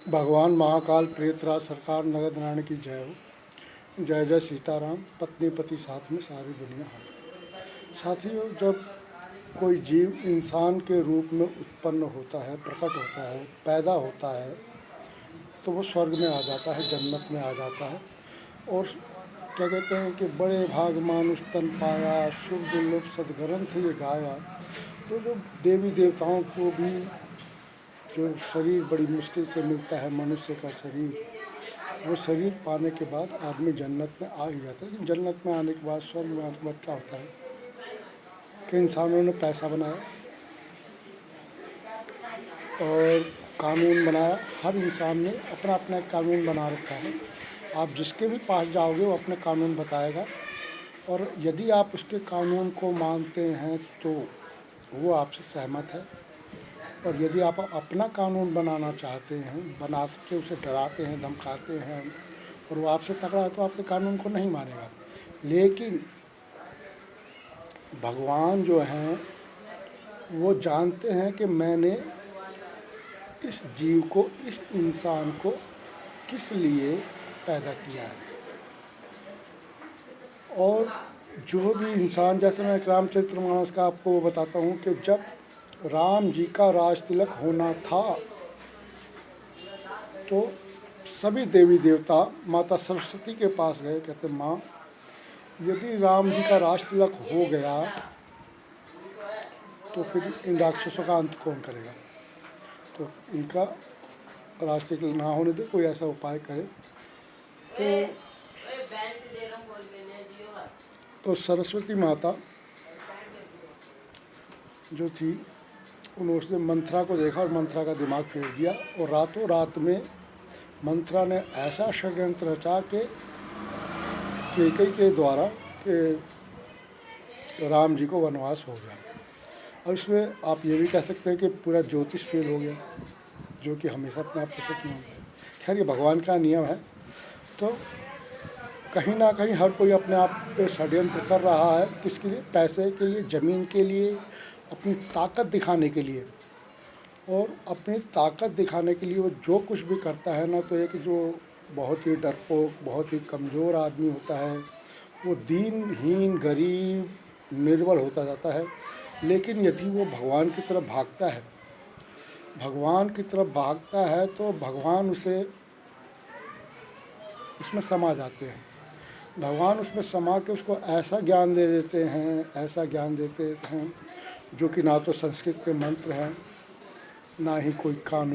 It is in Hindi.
भगवान महाकाल प्रेतराज सरकार नगद नारायण की जय हो। जय जय सीताराम। पत्नी पति साथ में सारी दुनिया हाथ। साथियों, जब कोई जीव इंसान के रूप में उत्पन्न होता है, प्रकट होता है, पैदा होता है, तो वो स्वर्ग में आ जाता है, जन्नत में आ जाता है। और क्या कहते हैं कि बड़े भाग मानुष तन पाया, शुभ दुर्लभ सदग्रंथ ये गाया। तो जो देवी देवताओं को भी जो शरीर बड़ी मुश्किल से मिलता है, मनुष्य का शरीर, वो शरीर पाने के बाद आदमी जन्नत में आ ही जाता है। लेकिन जन्नत में आने के बाद, स्वर्ग में आने के बाद क्या होता है कि इंसानों ने पैसा बनाया और कानून बनाया। हर इंसान ने अपना अपना कानून बना रखा है। आप जिसके भी पास जाओगे वो अपने कानून बताएगा, और यदि आप उसके कानून को मानते हैं तो वो आपसे सहमत है। और यदि आप अपना कानून बनाना चाहते हैं, बना के उसे डराते हैं, धमकाते हैं, और वो आपसे तगड़ा है, तो आपके कानून को नहीं मानेगा। लेकिन भगवान जो हैं वो जानते हैं कि मैंने इस जीव को, इस इंसान को किस लिए पैदा किया है। और जो भी इंसान, जैसे मैं एक रामचरितमानस का आपको बताता हूँ कि जब राम जी का राज तिलक होना था तो सभी देवी देवता माता सरस्वती के पास गए। कहते माँ, यदि राम जी का राज तिलक हो गया तो फिर इन राक्षसों का अंत कौन करेगा। तो इनका राज तिलक ना होने दे, कोई ऐसा उपाय करे। तो सरस्वती माता जो थी, उन्होंने मंत्रा को देखा और मंत्रा का दिमाग फेर दिया। और रातों रात में मंत्रा ने ऐसा षड्यंत्र रचा के कैकेयी के द्वारा कि राम जी को वनवास हो गया। और इसमें आप ये भी कह सकते हैं कि पूरा ज्योतिष फेल हो गया, जो कि हमेशा अपने आप को सच मानते हैं। खैर, ये भगवान का नियम है। तो कहीं ना कहीं हर कोई अपने आप पे षड्यंत्र कर रहा है। किसके लिए? पैसे के लिए, ज़मीन के लिए, अपनी ताकत दिखाने के लिए। और अपनी ताकत दिखाने के लिए वो जो कुछ भी करता है ना, तो एक जो बहुत ही डरपोक, बहुत ही कमज़ोर आदमी होता है, वो दीनहीन, गरीब, निर्बल होता जाता है। लेकिन यदि वो भगवान की तरफ भागता है, भगवान की तरफ भागता है, तो भगवान उसे उसमें समा जाते हैं। भगवान उसमें समा के उसको ऐसा ज्ञान दे देते हैं, ऐसा ज्ञान देते हैं जो कि ना तो संस्कृत के मंत्र हैं, ना ही कोई कानून।